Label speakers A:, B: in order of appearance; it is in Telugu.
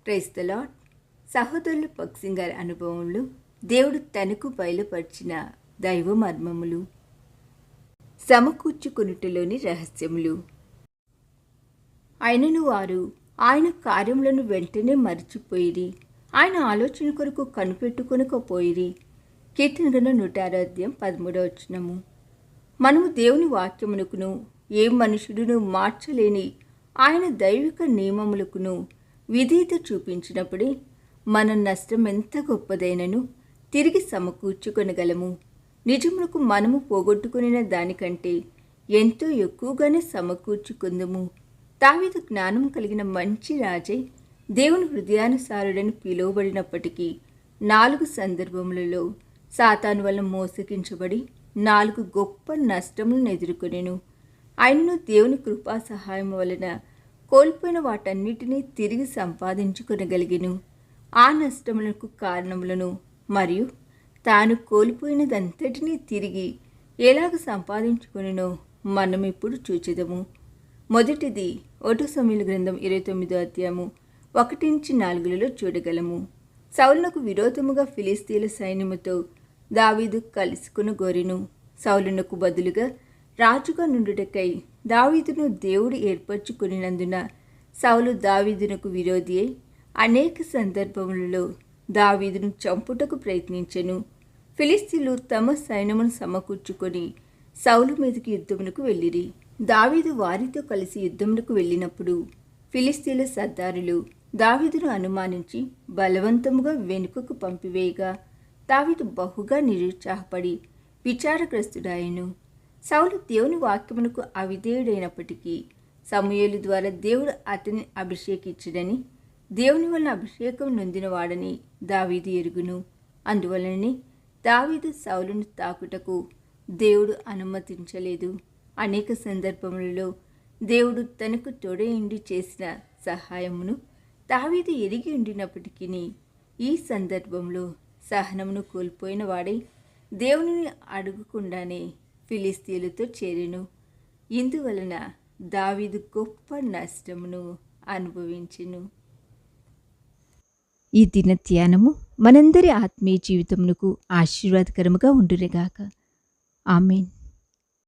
A: Praise the lord. సహోదరులు భక్సింగ్ గారి అనుభవంలో దేవుడు తనకు బయలుపరిచిన దైవ మర్మములు, సమకూర్చుకొనుటలోని రహస్యములు. ఆయనను వారు ఆయన కార్యములను వెంటనే మరిచిపోయిరి, ఆయన ఆలోచన కొరకు కనిపెట్టుకొనకపోయిరి. కీర్తన గ్రంథం 106:13. మనము దేవుని వాక్యమునకును ఏ మనుషుడును మార్చలేని ఆయన దైవిక నియమములకును విధేయత చూపించినప్పుడే మన నష్టం ఎంత గొప్పదైనను తిరిగి సమకూర్చుకొనగలము. నిజమునకు మనము పోగొట్టుకునే దానికంటే ఎంతో ఎక్కువగానే సమకూర్చుకుందుము. దావీదు జ్ఞానం కలిగిన మంచి రాజై దేవుని హృదయానుసారుడని పిలువబడినప్పటికీ 4 సందర్భములలో సాతాను వల్ల మోసగించబడి 4 గొప్ప నష్టములను ఎదుర్కొనెను. ఆయనను దేవుని కృపా సహాయం వలన కోల్పోయిన వాటన్నిటినీ తిరిగి సంపాదించుకొనగలిగెను. ఆ నష్టములకు కారణములను మరియు తాను కోల్పోయినదంతటినీ తిరిగి ఎలాగ సంపాదించుకొనెనో మనం ఇప్పుడు చూచెదము. మొదటిది 1 సమూయేలు గ్రంథం 29:1-4 చూడగలము. సౌలునకు విరోధముగా ఫిలిష్తీయుల సైన్యముతో దావీదు కలుసుకొనగోరెను. సౌలునకు బదులుగా రాజుగా నుండుటకై దావీదును దేవుడు ఏర్పరచుకునినందున సౌలు దావీదునకు విరోధి అయి అనేక సందర్భములలో దావీదును చంపుటకు ప్రయత్నించెను. ఫిలిష్తీయులు తమ సైన్యమును సమకూర్చుకొని సౌలు మీదకి యుద్ధమునకు వెళ్ళిరి. దావీదు వారితో కలిసి యుద్ధమునకు వెళ్ళినప్పుడు ఫిలిష్తీయుల సర్దారులు దావీదును అనుమానించి బలవంతముగా వెనుకకు పంపివేయగా దావీదు బహుగా నిరుత్సాహపడి విచారగ్రస్తుడాయెను. సౌలు దేవుని వాక్యమునకు అవిధేయుడైనప్పటికీ సమూయేలు ద్వారా దేవుడు అతని అభిషేకించుడని, దేవుని వలన అభిషేకం నొందినవాడని దావీదు ఎరుగును. అందువలననే దావీదు సౌలును తాకుటకు దేవుడు అనుమతించలేదు. అనేక సందర్భములలో దేవుడు తనకు తోడయుండి చేసిన సహాయమును దావీదు ఎరిగి ఉండినప్పటికీ ఈ సందర్భంలో సహనమును కోల్పోయిన వాడై దేవునిని అడగకుండానే ఫిలిష్తీయులతో చేరెను. ఇందువలన దావీదు గొప్ప నష్టమును అనుభవించెను.
B: ఈ దిన ధ్యానము మనందరి ఆత్మీయ జీవితమునకు ఆశీర్వాదకరముగా ఉండునుగాక. ఆమేన్.